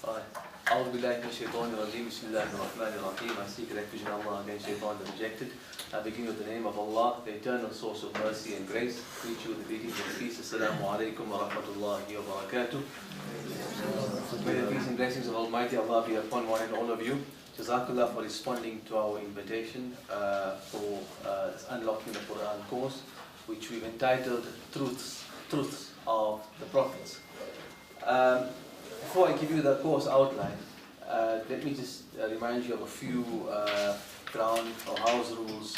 أعوذ بالله من الشيطان الرجيم بسم الله الرحمن الرحيم. I seek refuge in Allah against shaitan the rejected. I begin with the name of Allah, the eternal source of mercy and grace. Greet you with the greetings of peace. Assalamu alaikum wa rahmatullahi wa barakatuh. May the peace and blessings of Almighty Allah be upon one and all of you. Jazakallah for responding to our invitation for unlocking the Quran course, which we've entitled Truths of the Prophets. Before I give you the course outline, let me just remind you of a few ground or house rules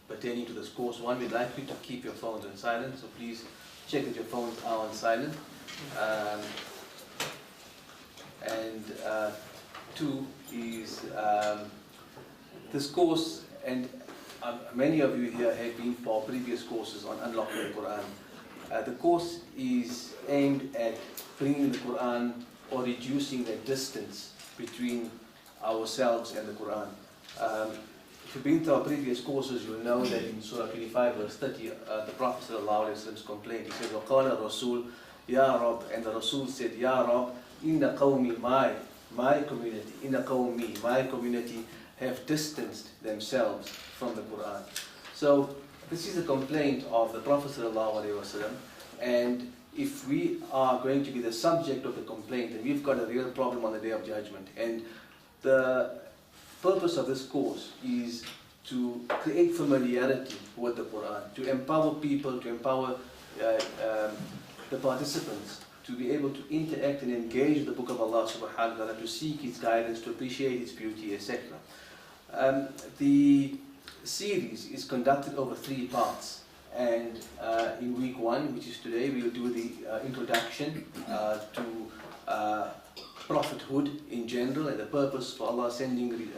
pertaining to this course. One, we'd like you to keep your phones on silent, so please check that your phones are on silent. Two is this course, and many of you here have been for previous courses on unlocking the Quran. The course is aimed at bringing the Quran or reducing the distance between ourselves and the Quran. If you've been to our previous courses, you'll know that in Surah 25 verse 30, the Prophet ﷺ complained. He said, وَقَالَ الرَّسُولُ يَا رَبِّ, and the Rasul said, Ya Rabb, inna qawmi, my community, inna qawmi, my community have distanced themselves from the Quran. So this is a complaint of the Prophet ﷺ, and if we are going to be the subject of the complaint, then we've got a real problem on the Day of Judgment. And the purpose of this course is to create familiarity with the Quran, to empower people, to empower the participants to be able to interact and engage with the Book of Allah subhanahu wa ta'ala, to seek its guidance, to appreciate its beauty, etc. The series is conducted over 3 parts. And in week 1, which is today, we will do the introduction to prophethood in general and the purpose for Allah sending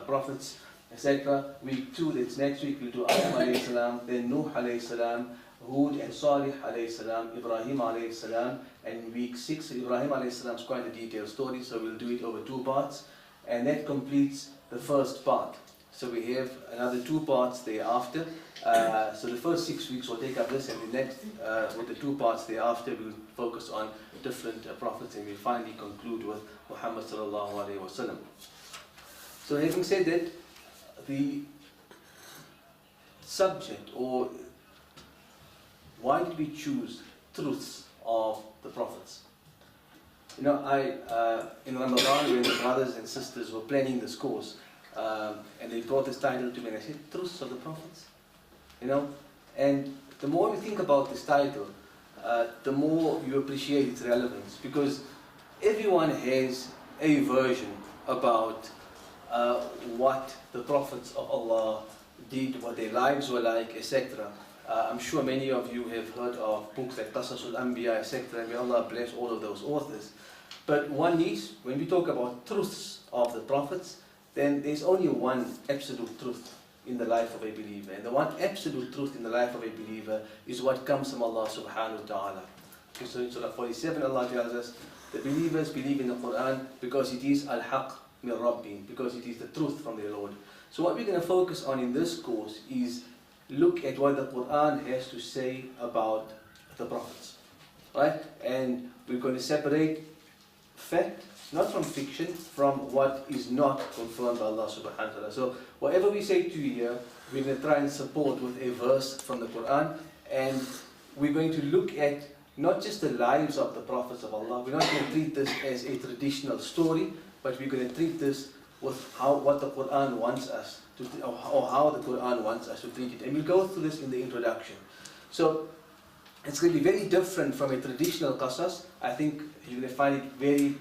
prophets, etc. Week 2, that's next week, we'll do Adam alayhi salam, then Nuh alayhi salam, Hud and Salih alayhi salam, Ibrahim alayhi salam, and week 6, Ibrahim alayhi salam is quite a detailed story, so we'll do it over 2 parts, and that completes the first part. So we have another 2 parts thereafter. So the first 6 weeks will take up this, and the next, with the 2 parts thereafter, we'll focus on different prophets, and we'll finally conclude with Muhammad sallallahu alaihi wasallam. So having said that, the subject, or why did we choose truths of the prophets? You know, in Ramadan, when the brothers and sisters were planning this course, and they brought this title to me, and I said, Truths of the Prophets. You know, and the more you think about this title, the more you appreciate its relevance, because everyone has a version about what the prophets of Allah did, what their lives were like, etc. I'm sure many of you have heard of books like Qasasul Anbiya, etc. And may Allah bless all of those authors. But one is, when we talk about truths of the prophets, then there's only one absolute truth in the life of a believer. And the one absolute truth in the life of a believer is what comes from Allah subhanahu wa ta'ala. Okay, so in Surah 47, Allah tells us, the believers believe in the Quran because it is al-haq min Rabbihim, because it is the truth from their Lord. So what we're going to focus on in this course is look at what the Quran has to say about the prophets. Right? And we're going to separate fact, not from fiction, from what is not confirmed by Allah subhanahu wa ta'ala. So whatever we say to you here, we're going to try and support with a verse from the Quran, and we're going to look at not just the lives of the prophets of Allah. We're not going to treat this as a traditional story, but we're going to treat this with what the Quran wants us to, or how the Quran wants us to treat it. And we'll go through this in the introduction. So it's going to be very different from a traditional qasas. I think you're going to find it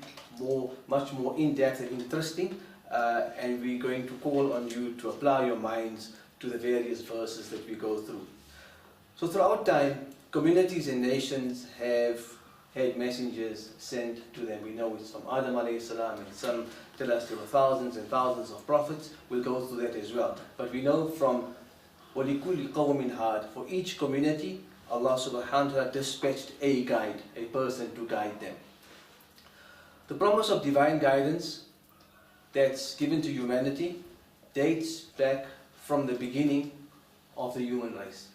much more in-depth and interesting, and we're going to call on you to apply your minds to the various verses that we go through. So throughout time, communities and nations have had messengers sent to them. We know it's from Adam alayhi salam, and some tell us there were thousands and thousands of prophets. We'll go through that as well. But we know from وَلِكُلِّ قَوْمٍ هَادٍ, for each community, Allah subhanahu wa ta'ala dispatched a guide, a person to guide them. The promise of divine guidance that's given to humanity dates back from the beginning of the human race.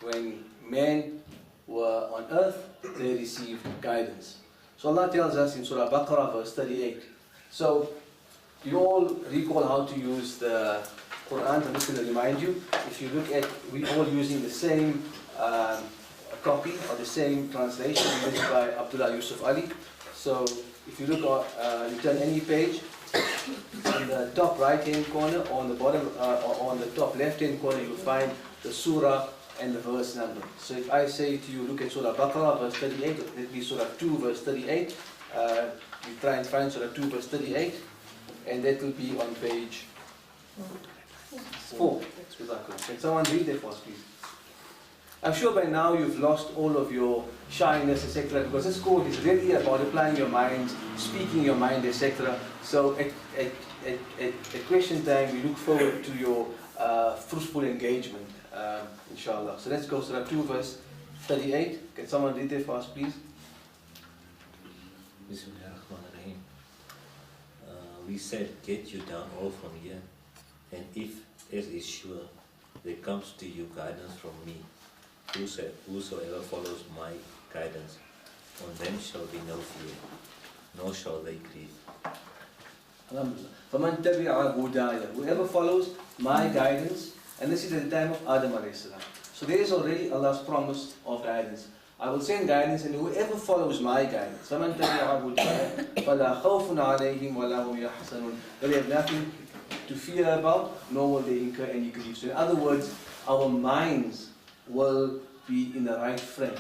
When men were on earth, they received guidance. So Allah tells us in Surah Baqarah verse 38. So you all recall how to use the Quran. I'm just going to remind you. If you look at, we're all using the same copy or the same translation used by Abdullah Yusuf Ali. So if you look at, you turn any page, in the top right hand corner or on the bottom or on the top left hand corner, you'll find the surah and the verse number. So if I say to you, look at Surah Baqarah verse 38, or let me Surah 2 verse 38, you try and find Surah 2 verse 38, and that will be on page 4. Can someone read that for us, please? I'm sure by now you've lost all of your shyness, etc. Because this course is really about applying your mind, speaking your mind, etc. So at question time, we look forward to your fruitful engagement, inshallah. So let's go Surah 2 verse 38. Can someone read that for us, please? Bismillahirrahmanirrahim. We said, get you down all from here, and if, as is sure, there comes to you guidance from me, whosoever follows my guidance, on them shall be no fear, nor shall they grieve. فَمَنْ تَبِعَ هُدَايَ, whoever follows my guidance, and this is at the time of Adam alayhi salam. So there is already Allah's promise of guidance. I will send guidance, and whoever follows my guidance, فَمَنْ تَبِعَ هُدَايَ فَلَا خَوْفٌ عَلَيْهِمْ وَلَا هُمْ يَحْزَنُونَ. They have nothing to fear about, nor will they incur any grief. So in other words, our minds will be in the right frame.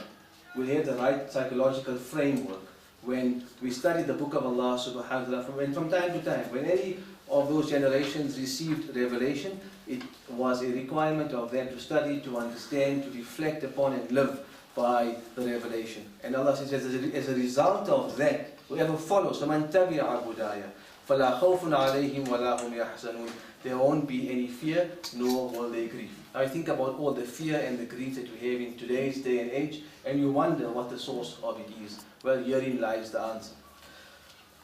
We'll have the right psychological framework when we study the book of Allah subhanahu wa ta'ala. And from time to time, when any of those generations received revelation, it was a requirement of them to study, to understand, to reflect upon and live by the revelation. And Allah says, as a result of that, whoever follows, فَمَنْ تَبِعَ هُدَايَ فَلَا خَوْفٌ عَلَيْهِمْ وَلَا هُمْ يَحْزَنُونَ. There won't be any fear, nor will they grieve. Now I think about all the fear and the grief that we have in today's day and age, and you wonder what the source of it is. Well, herein lies the answer.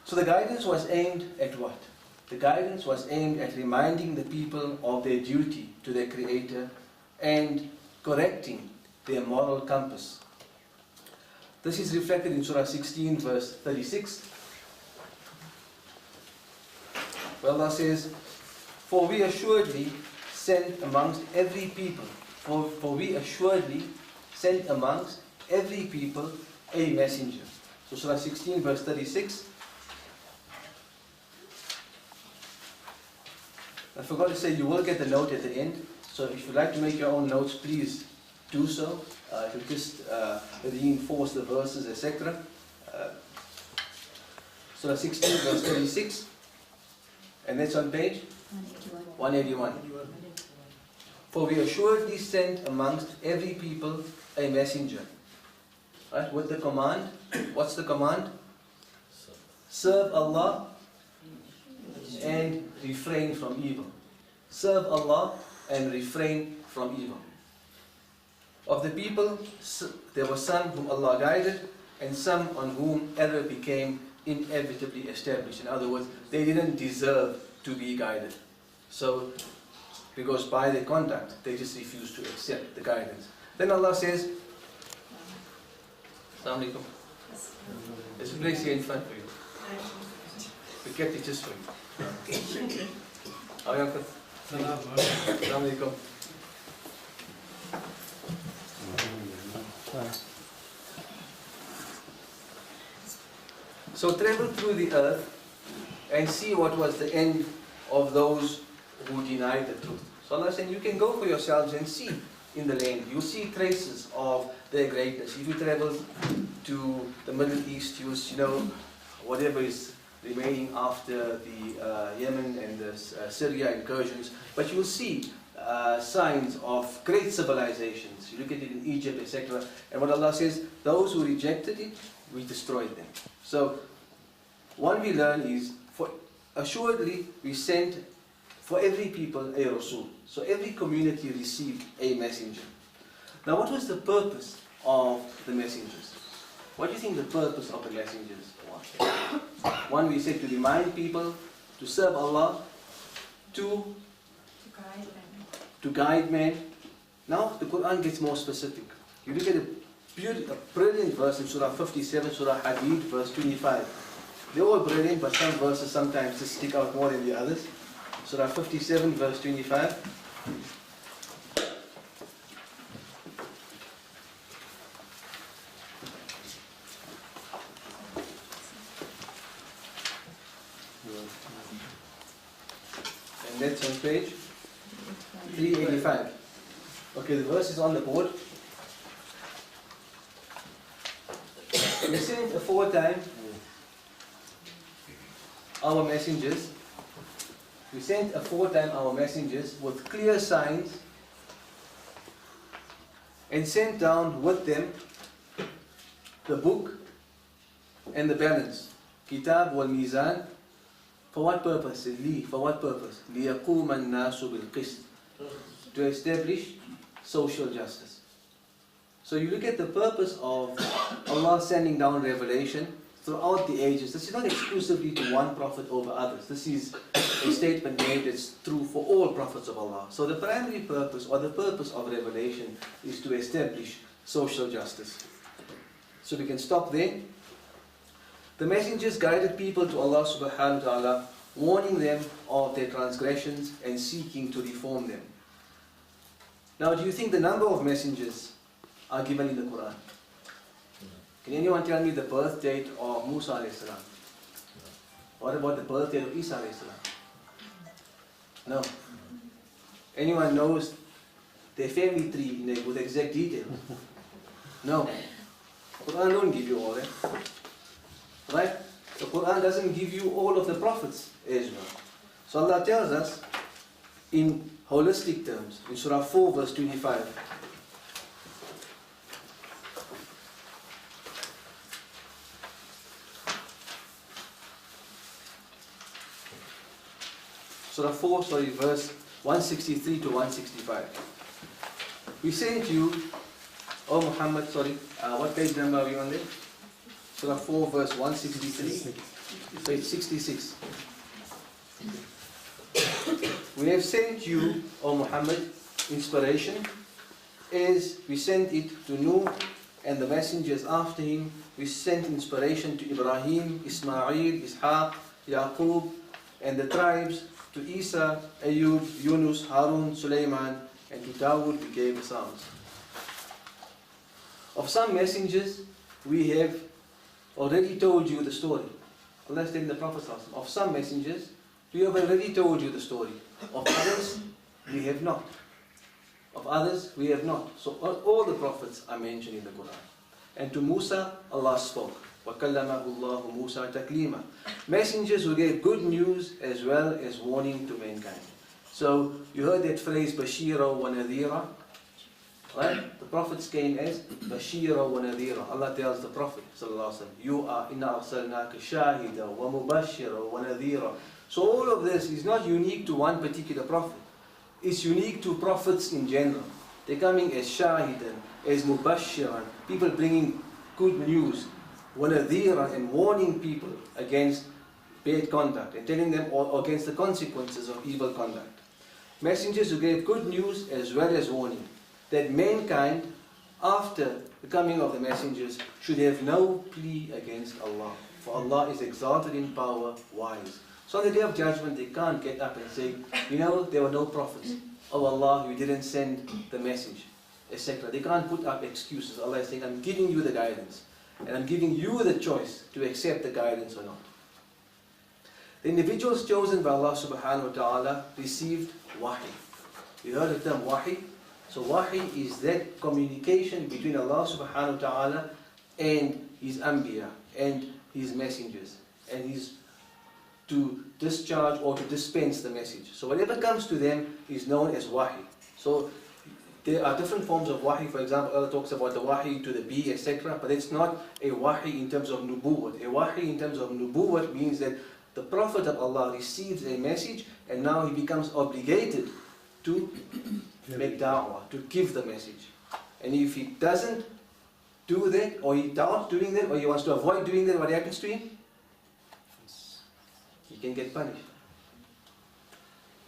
So the guidance was aimed at what? The guidance was aimed at reminding the people of their duty to their Creator and correcting their moral compass. This is reflected in Surah 16 verse 36. Where Allah says, for we assuredly sent amongst every people, for we assuredly sent amongst every people a messenger. So Surah 16 verse 36. I forgot to say, you will get the note at the end. So if you'd like to make your own notes, please do so. To just reinforce the verses, etc. Surah 16 verse 36. And that's on page 181. For we assuredly sent amongst every people a messenger. Right? With the command. What's the command? Serve Allah and refrain from evil. Serve Allah and refrain from evil. Of the people, there were some whom Allah guided, and some on whom error became inevitably established. In other words, they didn't deserve to be guided. So, because by their conduct, they just refused to accept the guidance. Then Allah says, Assalamu alaikum. There's a place here in front for you. We kept it just for you. How are you, Uncle? Assalamu alaikum. So travel through the earth and see what was the end of those who denied the truth. So Allah said, you can go for yourselves and see in the land. You'll see traces of their greatness. If you travel to the Middle East, you'll know whatever is remaining after the Yemen and the Syria incursions. But you'll see signs of great civilizations. You look at it in Egypt, etc. And what Allah says, those who rejected it, we destroyed them. So, one we learn is, assuredly we sent for every people a Rasul. So every community received a messenger. Now what was the purpose of the messengers? What do you think the purpose of the messengers was? One, we said to remind people, to serve Allah, to guide man. Now the Quran gets more specific. You look at a brilliant verse in Surah 57, Surah Hadid, verse 25. They're all brilliant, but some verses sometimes just stick out more than the others. Surah 57, verse 25. And that's on page 385. Okay, the verse is on the board. We sent aforetime our messengers. We sent aforetime our messengers with clear signs and sent down with them the book and the balance. Kitab wal Mizan. For what purpose? For what purpose? لِيَقُومَ النَّاسُ بِالْقِسْطِ. To establish social justice. So you look at the purpose of Allah sending down revelation throughout the ages. This is not exclusively to one prophet over others. This is a statement made that's true for all prophets of Allah. So the primary purpose or the purpose of revelation is to establish social justice. So we can stop there. The messengers guided people to Allah subhanahu wa ta'ala, warning them of their transgressions and seeking to reform them. Now, do you think the number of messengers are given in the Quran? Can anyone tell me the birth date of Musa alayhi salam? What about the birth date of Isa alayhi salam? No. Anyone knows their family tree with exact detail? No. Quran don't give you all that. Right? The Quran doesn't give you all of the prophets as well. So Allah tells us in holistic terms, in Surah 4 verse 25. Surah 4, verse 163 to 165. We sent you, O Muhammad, what page number are we on there? Surah 4, verse 163, page 66. We have sent you, O Muhammad, inspiration, as we sent it to Nuh and the messengers after him. We sent inspiration to Ibrahim, Ismail, Ishaq, Yaqub, and the tribes, to Isa, Ayub, Yunus, Harun, Sulaiman, and to Dawood we gave the Psalms. Of some messengers, we have already told you the story. Allah is telling the Prophet of some messengers, we have already told you the story. Of others, we have not. Of others, we have not. So all the prophets are mentioned in the Quran. And to Musa, Allah spoke. وَكَلَّمَهُ اللَّهُ مُوسَى تَكْلِيمًا. Messengers who gave good news as well as warning to mankind. So you heard that phrase, Bashira wa Nadhira. Right? The prophets came as Bashira wa Nadhira. Allah tells the Prophet, you are inna arsalnaka shahida wa mubashira wa nadhira. So all of this is not unique to one particular prophet. It's unique to prophets in general. They're coming as shahidan, as mubashiran, people bringing good news, wa nadhira, and warning people against bad conduct and telling them against the consequences of evil conduct. Messengers who gave good news as well as warning that mankind, after the coming of the messengers, should have no plea against Allah. For Allah is exalted in power, wise. So on the day of judgment, they can't get up and say, there were no prophets. Oh Allah, you didn't send the message, etc. They can't put up excuses. Allah is saying, I'm giving you the guidance. And I'm giving you the choice to accept the guidance or not. The individuals chosen by Allah subhanahu wa ta'ala received wahi. You heard the term wahi? So wahi is that communication between Allah subhanahu wa ta'ala and His anbiya and His messengers. And His to discharge or to dispense the message. So whatever comes to them is known as wahi. So there are different forms of wahi. For example, Allah talks about the wahi to the bee, etc. But it's not a wahi in terms of nubuwwat. A wahi in terms of nubuwwat means that the Prophet of Allah receives a message and now he becomes obligated to make da'wah, to give the message. And if he doesn't do that, or he doubts doing that, or he wants to avoid doing that, what happens to him? He can get punished.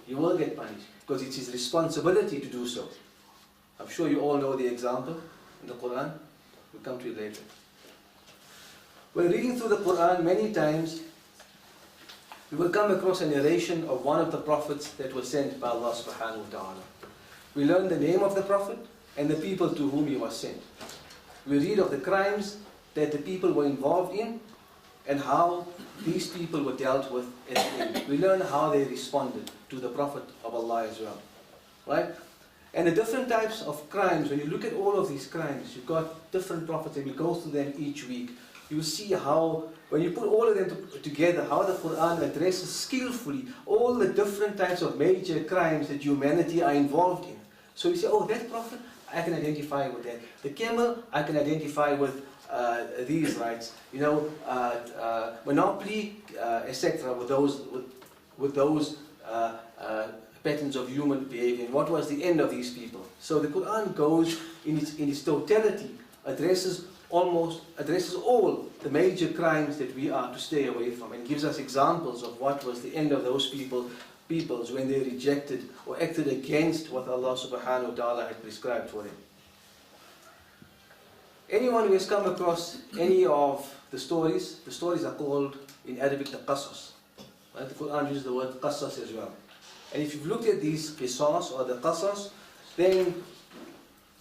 He will get punished because it's his responsibility to do so. I'm sure you all know the example in the Quran. We'll come to it later. When reading through the Quran, many times we will come across a narration of one of the prophets that was sent by Allah subhanahu wa ta'ala. We learn the name of the prophet and the people to whom he was sent. We read of the crimes that the people were involved in and how these people were dealt with at the end. We learn how they responded to the Prophet of Allah as well. Right? And the different types of crimes, when you look at all of these crimes, you've got different prophets and we go through them each week. You see how, when you put all of them together, how the Quran addresses skillfully all the different types of major crimes that humanity are involved in. So you say, oh, that prophet, I can identify with that. The camel, I can identify with these rights. You know, monopoly, etc. With those patterns of human behavior. And what was the end of these people? So the Quran goes in its totality, addresses all the major crimes that we are to stay away from, and gives us examples of what was the end of those peoples when they rejected or acted against what Allah subhanahu wa ta'ala had prescribed for them. Anyone who has come across any of the stories are called in Arabic the qasas. Right? The Quran uses the word qasas as well. And if you've looked at these qisas or the qasas, then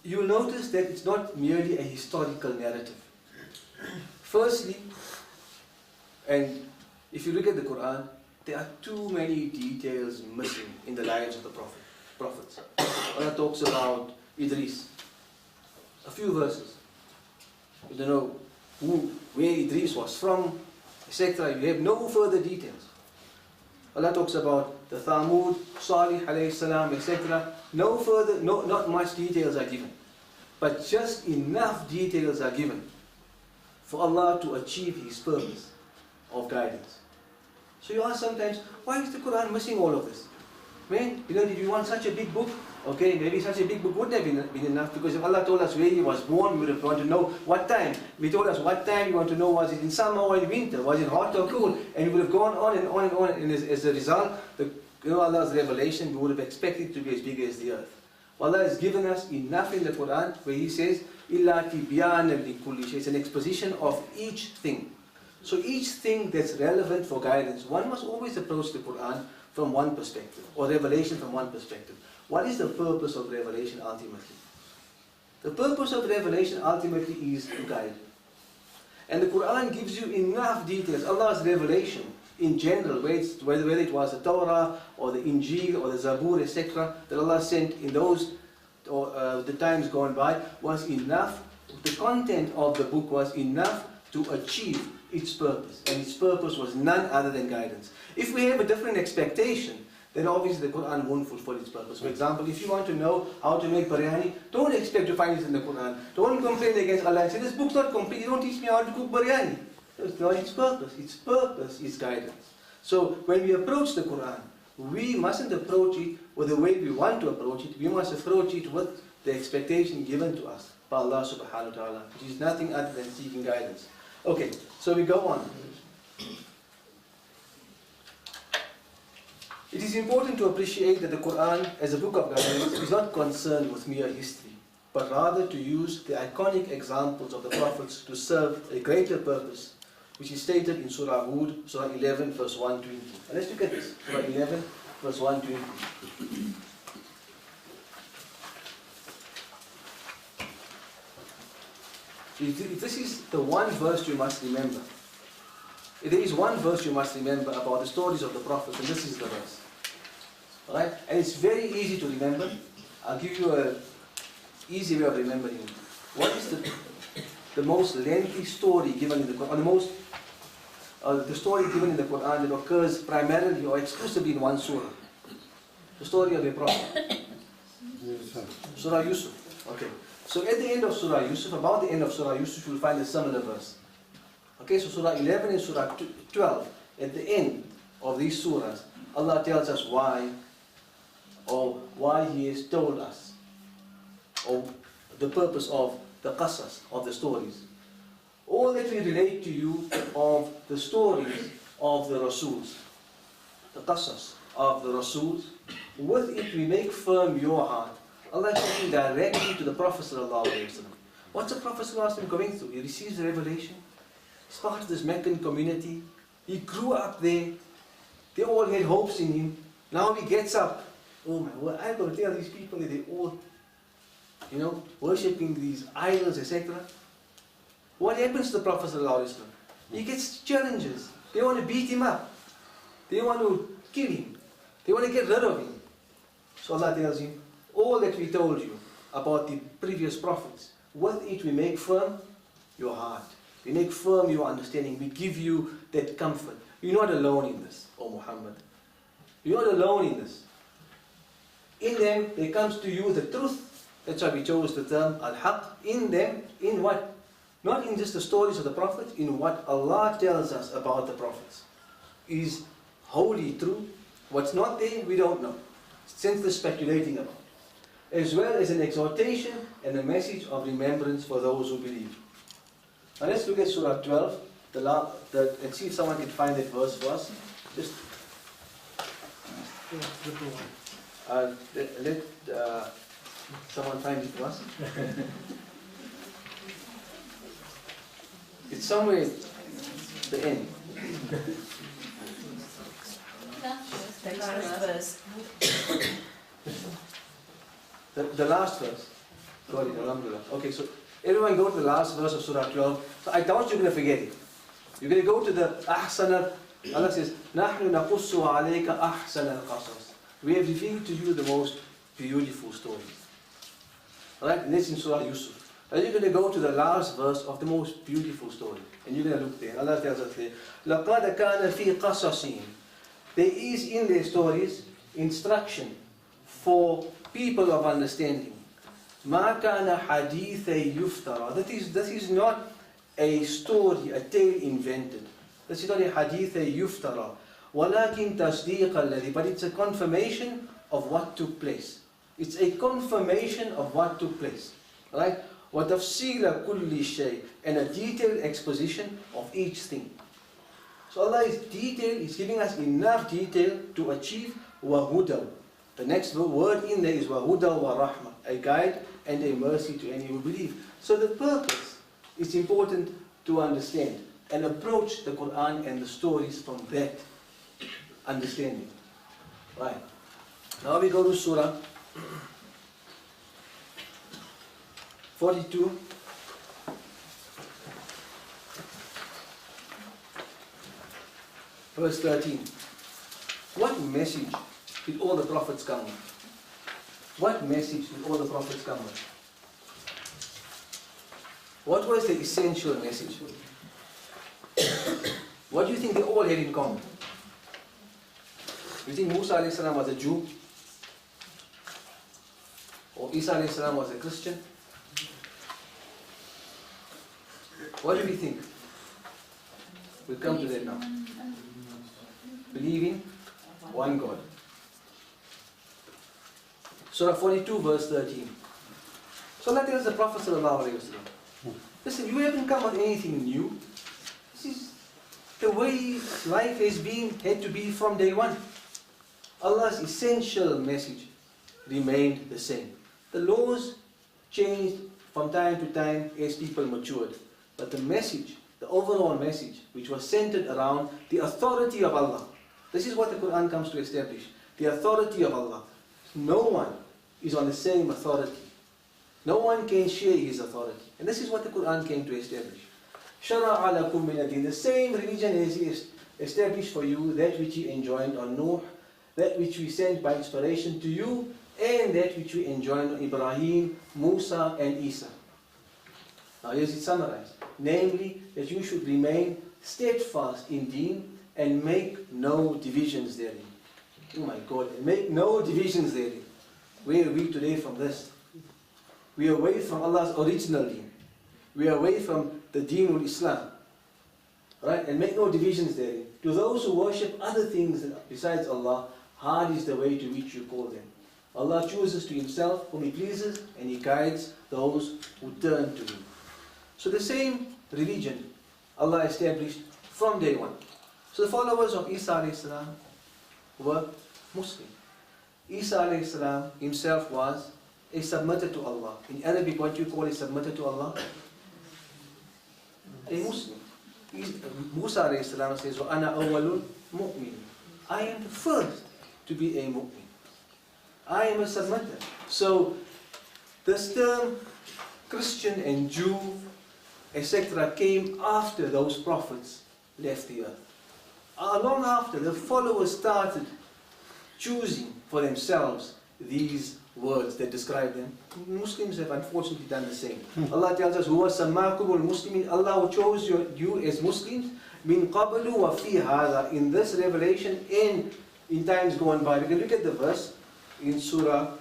you'll notice that it's not merely a historical narrative. Firstly, and if you look at the Quran, there are too many details missing in the lives of the prophets. Allah talks about Idris, a few verses. You don't know where Idris was from, etc. You have no further details. Allah talks about the Thamud, Salih alayhi salam, etc. Not much details are given. But just enough details are given for Allah to achieve His purpose of guidance. So you ask sometimes, why is the Quran missing all of this? Man, did you want such a big book? Okay, maybe such a big book wouldn't have been enough, because if Allah told us where He was born, we would have wanted to know what time. If He told us what time, we want to know, was it in summer or in winter? Was it hot or cool? And we would have gone on and on and on. And as a result, Allah's revelation, we would have expected it to be as big as the earth. Allah has given us enough in the Quran where He says, إِلَّا تِبْيَانًا لِكُلِّ شَيْءٍ. It's an exposition of each thing. So each thing that's relevant for guidance, one must always approach the Quran from one perspective, or revelation from one perspective. What is the purpose of revelation ultimately? The purpose of revelation ultimately is to guide. And the Quran gives you enough details. Allah's revelation in general, whether it was the Torah or the Injil or the Zabur, etc., that Allah sent in those the times gone by, was enough. The content of the book was enough to achieve its purpose. And its purpose was none other than guidance. If we have a different expectation, then obviously the Quran won't fulfill its purpose. For example, if you want to know how to make biryani, don't expect to find it in the Quran. Don't complain against Allah and say, this book's not complete, you don't teach me how to cook biryani. That's not its purpose. Its purpose is guidance. So when we approach the Quran, we mustn't approach it with the way we want to approach it. We must approach it with the expectation given to us by Allah subhanahu wa ta'ala, which is nothing other than seeking guidance. Okay, so we go on. It is important to appreciate that the Quran, as a book of guidance, is not concerned with mere history, but rather to use the iconic examples of the prophets to serve a greater purpose, which is stated in Surah Hud, Surah 11, verse 120. And let's look at this, Surah 11, verse 120. This is the one verse you must remember. If there is one verse you must remember about the stories of the prophets, and this is the verse. Alright? And it's very easy to remember. I'll give you an easy way of remembering it. What is the most lengthy story given in the Quran? The story given in the Quran that occurs primarily or exclusively in one surah. The story of a prophet. Surah Yusuf. Okay. So at the end of Surah Yusuf, about the end of Surah Yusuf, you'll find a similar verse. Okay, so Surah 11 and Surah 12, at the end of these surahs, Allah tells us why He has told us, or the purpose of the qasas, of the stories. All that we relate to you of the stories of the Rasuls, the qasas of the Rasuls, with it we make firm your heart. Allah is talking directly to the Prophet ﷺ. What's the Prophet ﷺ going through? He receives the revelation. He's part of this Meccan community. He grew up there. They all had hopes in him. Now he gets up. Oh my word, I've got to tell these people that they all, worshipping these idols, etc. What happens to the Prophet ﷺ? He gets challenges. They want to beat him up. They want to kill him. They want to get rid of him. So Allah tells him, all that we told you about the previous prophets, with it we make firm your heart. We make firm your understanding. We give you that comfort. You're not alone in this, O Muhammad. You're not alone in this. In them, there comes to you the truth. That's why we chose the term al-haq. In them, in what? Not in just the stories of the prophets, in what Allah tells us about the prophets. Is wholly true. What's not there, we don't know. Since the speculating about it. As well as an exhortation and a message of remembrance for those who believe. Now let's look at Surah 12, and see if someone can find that verse for us. Just let someone find it for us. It's somewhere at the end. The last verse. The last verse. Got it, alhamdulillah. Okay, so everyone go to the last verse of Surah 12. So I doubt you're going to forget it. You're going to go to the ahsan. Allah says, نَحْنُ نَقُصُّ عَلَيْكَ أَحْسَنَ الْقَصَصِ. We have revealed to you the most beautiful stories. Alright, and that's in Surah Yusuf. Now you're going to go to the last verse of the most beautiful story. And you're going to look there. Allah tells us there, لَقَدْ كَانَ فِي قَصَصِهِمْ. There is in their stories instruction for people of understanding. مَا كَانَ حَدِيثًا يُفْتَرَى. That is not a story, a tale invented. This is not a حَدِيثًا يُفْتَرَى. وَلَكِنْ تَصْدِيقَ الَّذِي. But it's a confirmation of what took place. It's a confirmation of what took place. Right? وَتَفْصِيلَ كُلِّ شَيْءٍ. And a detailed exposition of each thing. So Allah is detailed, He's giving us enough detail to achieve وَهُدَى. The next word in there is وَهُدَى وَرَحْمَةً. A guide and a mercy to any who believe. So the purpose is important to understand and approach the Quran and the stories from that understanding. Right. Now we go to Surah 42. Verse 13. What message did all the prophets come with? What message did all the prophets come with? What was the essential message? What do you think they all had in common? You think Musa a.s. was a Jew? Or Isa a.s. was a Christian? What do we think? We'll come to that now. Believing one God. Surah 42 verse 13. So Allah tells the Prophet ﷺ, listen, you haven't come with anything new. This is the way life had to be from day one. Allah's essential message remained the same. The laws changed from time to time as people matured. But the message, the overall message, which was centered around the authority of Allah. This is what the Quran comes to establish. The authority of Allah. No one is on the same authority. No one can share his authority. And this is what the Quran came to establish. شَرَعَ لَكُم مِّنَ الدِّينِ. The same religion is established for you, that which He enjoined on Nuh, that which we sent by inspiration to you, and that which we enjoined on Ibrahim, Musa, and Isa. Now here's it summarized. Namely, that you should remain steadfast in deen and make no divisions therein. Oh my God, and make no divisions therein. Where are we today from this? We are away from Allah's original deen. We are away from the deen of Islam. Right? And make no divisions therein. To those who worship other things besides Allah, hard is the way to which you call them. Allah chooses to Himself whom He pleases, and He guides those who turn to Him. So the same religion Allah established from day one. So the followers of Isa a.s. were Muslim. Isa a.s. himself was a submitter to Allah? In Arabic, what do you call a submitter to Allah? A Muslim. Musa alayhi salam says, وَأَنَا أَوَّلُ الْمُؤْمِنِ. I am the first to be a mu'min. I am a submitter. So, this term, Christian and Jew, etc., came after those prophets left the earth. Long after, the followers started choosing for themselves these words that describe them. Muslims have unfortunately done the same. Allah tells us, "Huwa sammakum al-muslimin." Allah who chose you as Muslims, min qablu wa fi hadha, in this revelation and in times gone by. We can look at the verse in Surah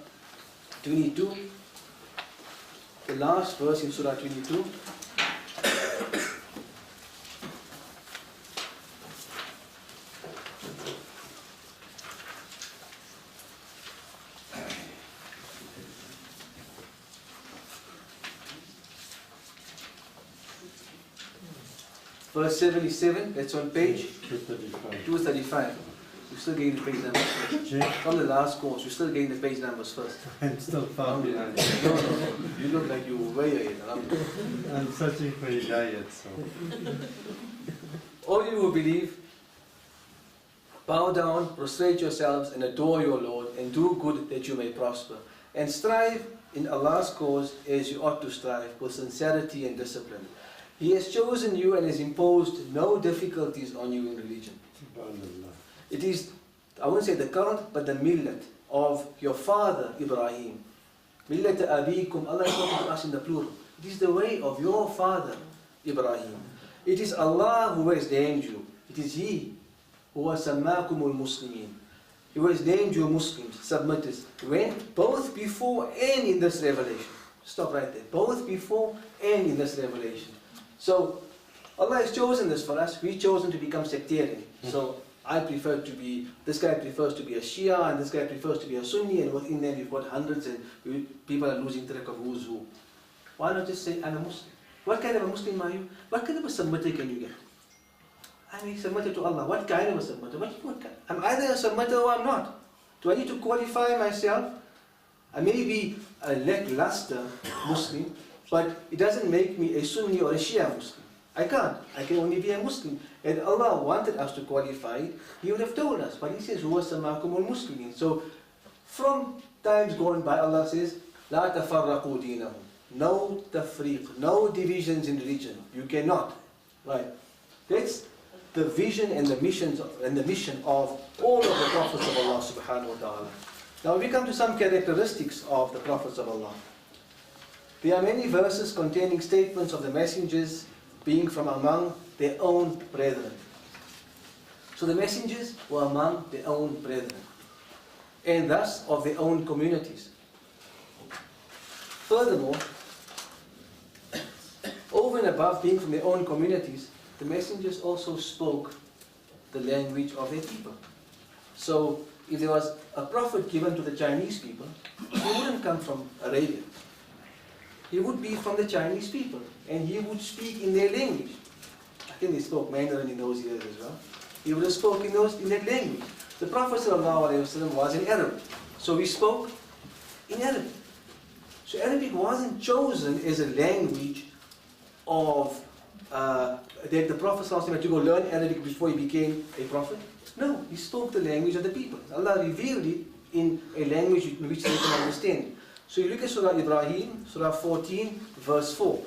22, the last verse in Surah 22. Verse 77, that's on page 235. We're still getting the page numbers first. From the last course, we're still getting the page numbers first. I'm still far behind. No, you look like you're way ahead. I'm searching for a diet, so. All you who believe, bow down, prostrate yourselves, and adore your Lord, and do good that you may prosper. And strive in Allah's cause as you ought to strive, with sincerity and discipline. He has chosen you and has imposed no difficulties on you in religion. It is, I won't say the current, but the millat of your father Ibrahim. Millat abikum, Allah is talking to us in the plural. It is the way of your father Ibrahim. It is Allah who has named you. It is He who has sammakumul muslimin. He has named you Muslims, submitters, when both before and in this revelation. Stop right there. Both before and in this revelation. So, Allah has chosen this for us. We've chosen to become sectarian. So, I prefer to be, this guy prefers to be a Shia, and this guy prefers to be a Sunni, and within them you've got hundreds, and people are losing track of who's who. Why not just say, I'm a Muslim? What kind of a Muslim are you? What kind of a submitter can you get? I'm a submitter to Allah. What kind of a submitter? What kind? I'm either a submitter or I'm not. Do I need to qualify myself? I may be a lackluster Muslim, but it doesn't make me a Sunni or a Shia Muslim. I can't. I can only be a Muslim. And Allah wanted us to qualify it, He would have told us. But He says, "Huwa sammakumul muslimin." So, from times gone by, Allah says, "La tafarraqu dinahum." No tafriq, no divisions in religion. You cannot. Right? That's the vision and the mission of all of the prophets of Allah subhanahu wa ta'ala. Now we come to some characteristics of the prophets of Allah. There are many verses containing statements of the messengers being from among their own brethren. So the messengers were among their own brethren, and thus of their own communities. Furthermore, over and above being from their own communities, the messengers also spoke the language of their people. So if there was a prophet given to the Chinese people, he wouldn't come from Arabia. He would be from the Chinese people, and he would speak in their language. I think they spoke Mandarin in those years as well. He would have spoken in that language. The Prophet ﷺ was an Arab, so he spoke in Arabic. So Arabic wasn't chosen as a language of that the Prophet ﷺ had to go learn Arabic before he became a prophet. No, he spoke the language of the people. Allah revealed it in a language in which they can understand. So you look at Surah Ibrahim, Surah 14, verse 4.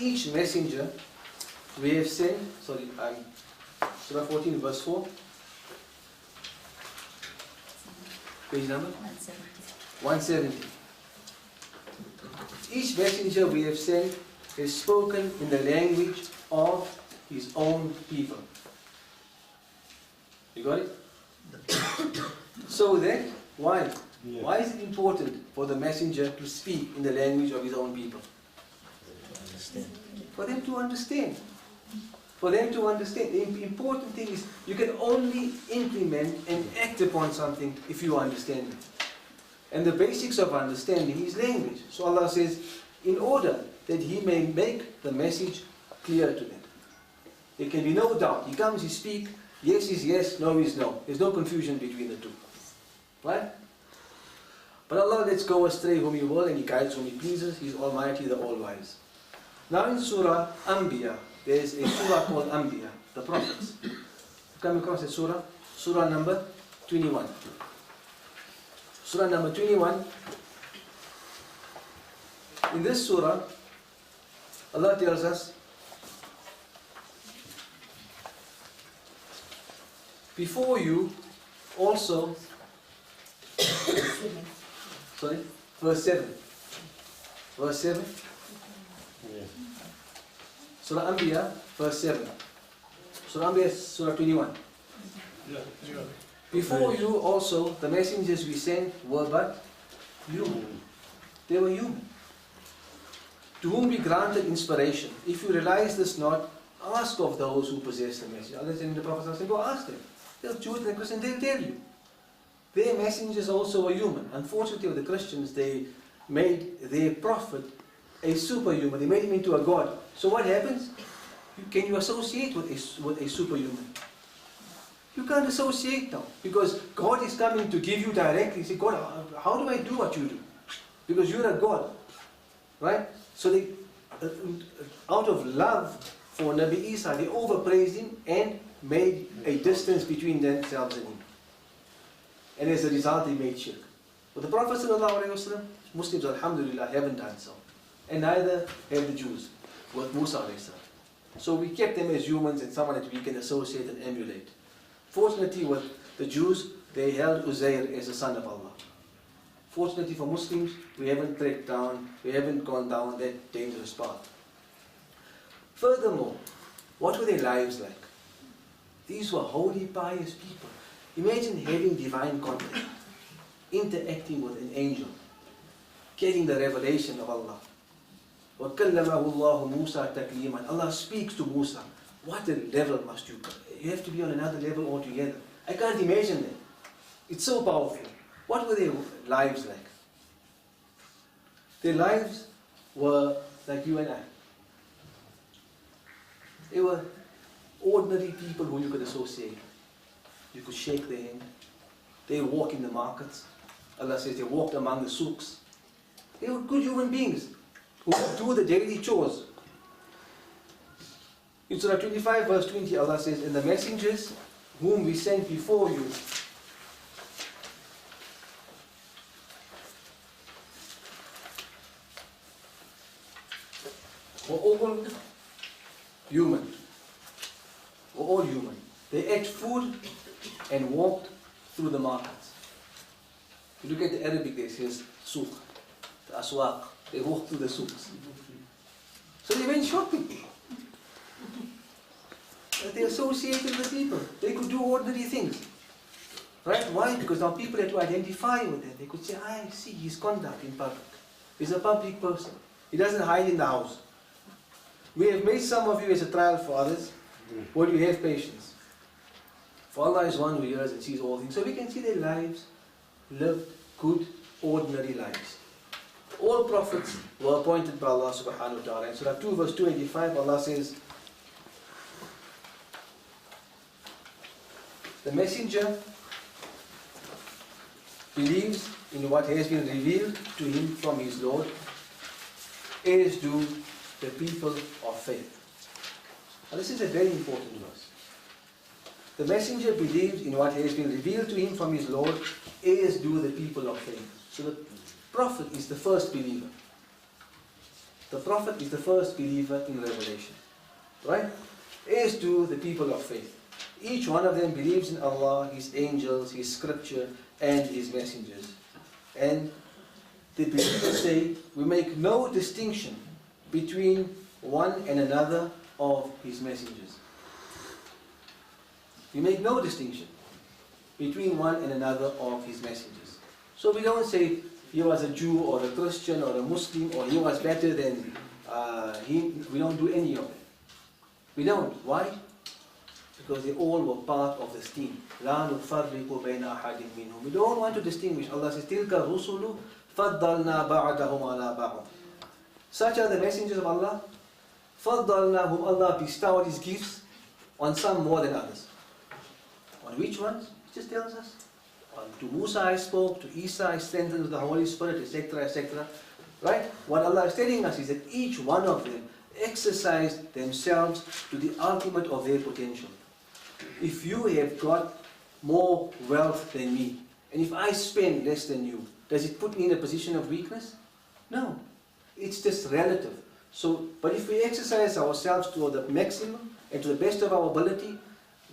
Each messenger we have sent, Surah 14, verse 4. Page number? 170. Each messenger we have sent is spoken in the language of his own people. You got it? So then, why? Yeah. Why is it important for the messenger to speak in the language of his own people? For them to understand. For them to understand. The important thing is you can only implement and act upon something if you understand it. And the basics of understanding is language. So Allah says, in order that He may make the message clear to them. There can be no doubt. He comes, He speaks, Yes is yes, no is no. There's no confusion between the two. Right? But Allah lets go astray whom He will and He guides whom He pleases. He is Almighty, the All-Wise. Now in Surah Anbiya, there is a surah called Anbiya, the prophets. Come across a surah? Surah number 21. Surah number 21. In this surah, Allah tells us, before you also, sorry, verse 7. Verse 7. Yeah. Surah Anbiya, verse 7. Surah Anbiya, Surah 21. Before you also, the messengers we sent were but human. They were human. To whom we granted inspiration. If you realize this not, ask of those who possess the message. Allah said in the Prophet said, go ask them. They'll Jews and Christians, they'll tell you. Their messengers also were human. Unfortunately, with the Christians, they made their prophet a superhuman. They made him into a god. So what happens? Can you associate with a superhuman? You can't associate now. Because God is coming to give you directly. You say, God, how do I do what you do? Because you're a God. Right? So they, out of love for Nabi Isa, they overpraised him and made a distance between themselves and him. And as a result, they made shirk. But the Prophet ﷺ, Muslims, alhamdulillah, haven't done so. And neither have the Jews with Musa ﷺ. So we kept them as humans and someone that we can associate and emulate. Fortunately, with the Jews, they held Uzair as a son of Allah. Fortunately for Muslims, we haven't trekked down, we haven't gone down that dangerous path. Furthermore, what were their lives like? These were holy, pious people. Imagine having divine contact, interacting with an angel, getting the revelation of Allah. وَكَلَّمَهُ اللَّهُ مُوسَى تَكْلِيمًا. Allah speaks to Musa. What a level must you come? You have to be on another level altogether. I can't imagine that. It's so powerful. What were their lives like? Their lives were like you and I. They were ordinary people who you could associate. You could shake their hand. They walk in the markets. Allah says they walked among the souks. They were good human beings who would do the daily chores. In Surah 25 verse 20, Allah says, and the messengers whom we sent before you were all human. Were all human. They ate food and walked through the markets. If you look at the Arabic, there says souk, the aswaq. They walked through the souks. So they went shopping. They associated with people. They could do ordinary things. Right? Why? Because now people had to identify with them. They could say, I see his conduct in public. He's a public person. He doesn't hide in the house. We have made some of you as a trial for others. Would you have patience? For Allah is one who hears and sees all things. So we can see their lives lived good, ordinary lives. All prophets were appointed by Allah subhanahu wa ta'ala. In Surah 2 verse 285, Allah says, the messenger believes in what has been revealed to him from his Lord, as do the people of faith. Now this is a very important verse. The messenger believes in what has been revealed to him from his Lord, as do the people of faith. So the Prophet is the first believer. The Prophet is the first believer in revelation. Right? As do the people of faith. Each one of them believes in Allah, His angels, His scripture, and His messengers. And the believers say, we make no distinction between one and another of His messengers. We make no distinction between one and another of His messengers. So we don't say he was a Jew or a Christian or a Muslim or he was better than him. We don't do any of it. We don't. Why? Because they all were part of this team. لا نفرق بين أحد منهم. We don't want to distinguish. Allah says, تلك الرسل فضلنا بعضهم على بعض. Such are the messengers of Allah. فضلنا whom Allah bestowed His gifts on some more than others. On which ones? He just tells us. To Musa I spoke, to Isa I strengthened with the Holy Spirit, etc., etc. Right? What Allah is telling us is that each one of them exercised themselves to the ultimate of their potential. If you have got more wealth than me, and if I spend less than you, does it put me in a position of weakness? No. It's just relative. So, but if we exercise ourselves to the maximum and to the best of our ability,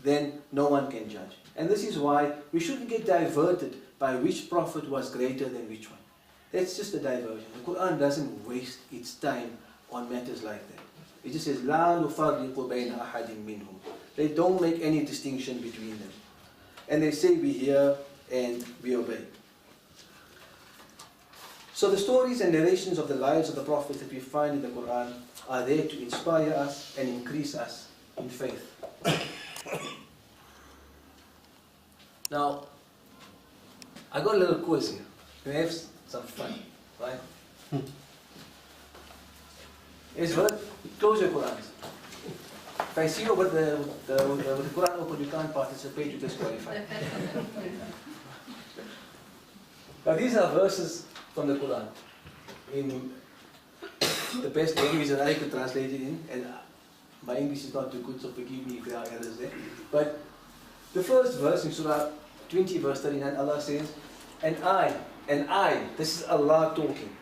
then no one can judge. And this is why we shouldn't get diverted by which prophet was greater than which one. That's just a diversion. The Quran doesn't waste its time on matters like that. It just says, لَا نُفَرِّقُ بَيْنَ أَحَدٍ مِّنْهُمْ. They don't make any distinction between them. And they say we hear and we obey. So the stories and narrations of the lives of the prophets that we find in the Quran are there to inspire us and increase us in faith. Now, I got a little quiz here. We have some fun, right? It's worth, close your Qurans. If I see you with the Quran open, you can't participate, you disqualify. Now these are verses from the Quran in the best language that I could translate it in, and my English is not too good, so forgive me if there are errors there. But the first verse in Surah 20 verse 39, Allah says, and I, this is Allah talking,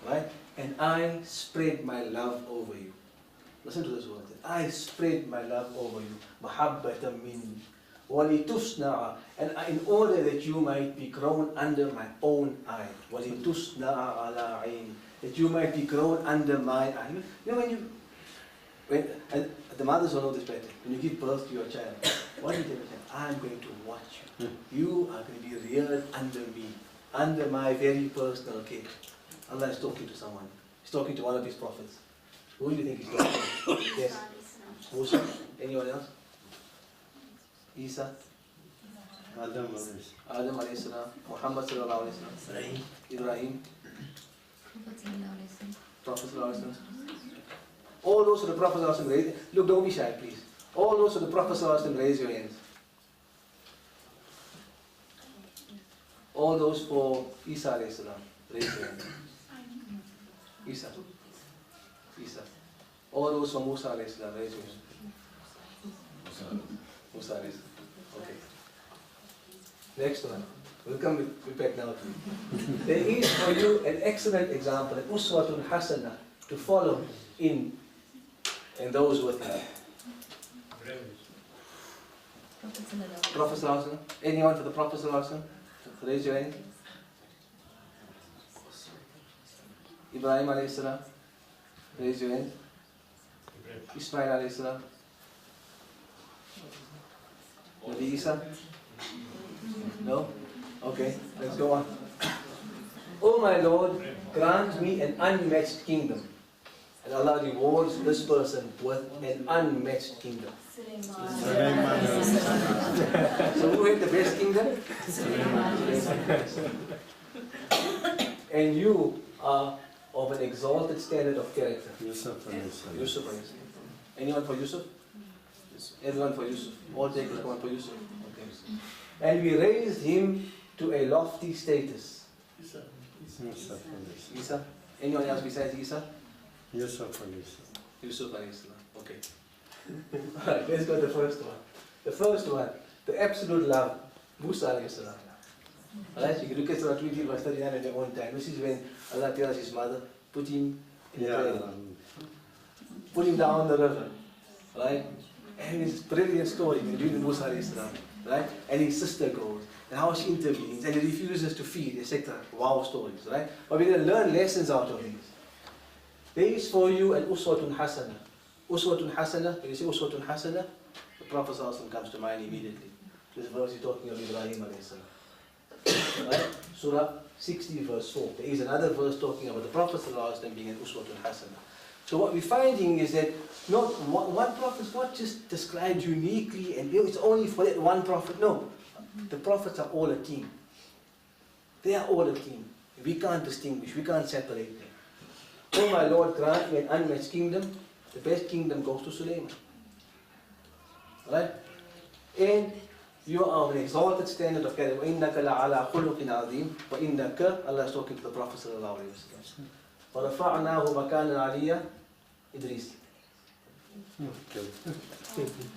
right? And I spread my love over you. Listen to this word. I spread my love over you. Mahabbatan minni. وَلِتُصْنَعَ. And in order that you might be grown under my own eye. وَلِتُصْنَعَ عَلَىٰ عَيْنِ. That you might be grown under my eye. You know and the mothers will know this better. When you give birth to your child, what do you tell your child? I'm going to watch you. You are going to be reared under me, under my very personal care. Allah is talking to someone. He's talking to one of his prophets. Who do you think he's talking to? Yes. Musa? Anyone else? Isa? Adam alayhi salam. Muhammad sallallahu alayhi salam. Ibrahim. Prophet sallallahu alayhi salam. All those of the Prophet sallallahu alayhi salam, look, don't be shy, please. All those of the Prophet sallallahu alayhi salam, raise your hands. All those for Isa alayhi salam, raise your hands. Isa. All those for Musa alayhi salam, raise your hands. Musa alayhi salam. Okay. Next one. We'll come back now to you. There is for you an excellent example, an uswatun hasana, to follow in those with him. Prophet sallallahu alaihi wasallam. Anyone for the Prophet sallallahu alaihi wasallam? Raise your hand. Ibrahim alayhi salam. Raise your hand. Ismail alayhi salam. Nabi Isa? No? Okay, let's go on. Oh my Lord, grant me an unmatched kingdom. And Allah rewards this person with an unmatched kingdom. So who had the best kingdom? And you are of an exalted standard of character. Yusuf. Yusuf. Anyone for Yusuf? Everyone for Yusuf. All take one for Yusuf. Okay. And we raised him to a lofty status. Isa. Anyone else besides Isa? Yusuf. Yusuf alayhi salam. Okay. Alright, let's go to the first one. The first one, the absolute love, Musa alayhi salam. Alright, you can look at Surah 20 verse 39 at your own time. This is when Allah tells his mother, put him in the cradle. Put him down the river. Right? And it's a brilliant story when you read Musa alayhi salam. Right? And his sister goes, and how she intervenes, and he refuses to feed, etc. Wow stories, right? But we're going to learn lessons out of these. There is for you an uswatun hasana. Uswatun hasana, when you say uswatun hasana, the Prophet ﷺ comes to mind immediately. This verse is talking of Ibrahim alayhi salam. Right? Surah 60 verse 4. There is another verse talking about the Prophet ﷺ being an uswatun hasana. So what we're finding is that not one prophet is not just described uniquely and it's only for that one prophet. No. The prophets are all a team. They are all a team. We can't distinguish, we can't separate them. Oh my Lord, grant me an unmatched kingdom. The best kingdom goes to Sulaiman. Right? And You are of an exalted standard of character. وَإِنَّكَ لَعَلَىٰ خُلُقٍ عَظِيمٍ وَإِنَّكَ, Allah is talking to the Prophet sallallahu alayhi wa sallam. وَرَفَعْنَاهُ مَكَانًا عَلِيًّا Idris.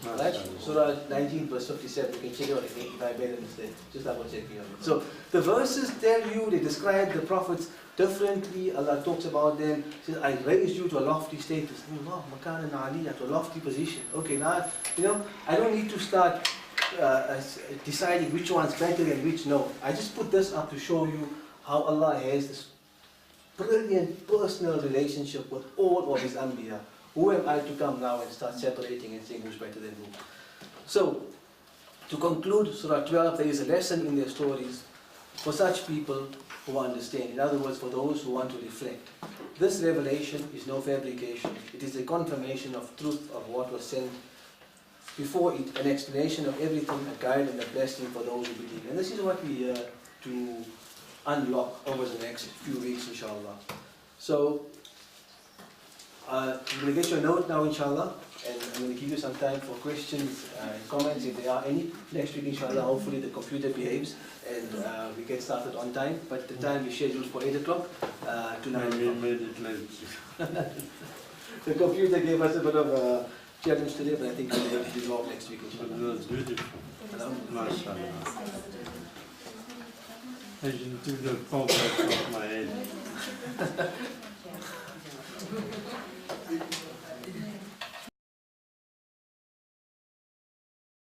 Right? Surah 19 verse 57. You can check it out if I made a mistake. Just double checking on it. So the verses tell you, they describe the prophets differently. Allah talks about them. He says, I raised you to a lofty status. Allah, makanan aliyah, to a lofty position. Okay, now, I don't need to start deciding which one's better and which no. I just put this up to show you how Allah has this brilliant personal relationship with all of His Anbiya. Who am I to come now and start separating and saying who's better than who? So, to conclude Surah 12, there is a lesson in their stories for such people who understand. In other words, for those who want to reflect. This revelation is no fabrication. It is a confirmation of truth of what was sent before it, an explanation of everything, a guide and a blessing for those who believe. And this is what we are to unlock over the next few weeks, inshallah. So, I'm going to get you a note now, inshallah, and I'm going to give you some time for questions and comments if there are any. Next week, inshallah, hopefully the computer behaves and we get started on time. But the time is scheduled for 8 o'clock to 9 o'clock. We made it late. The computer gave us a bit of a challenge today, but I think we'll be able to resolve next week, It inshallah. was beautiful. MashaAllah. I didn't do the complex of my head.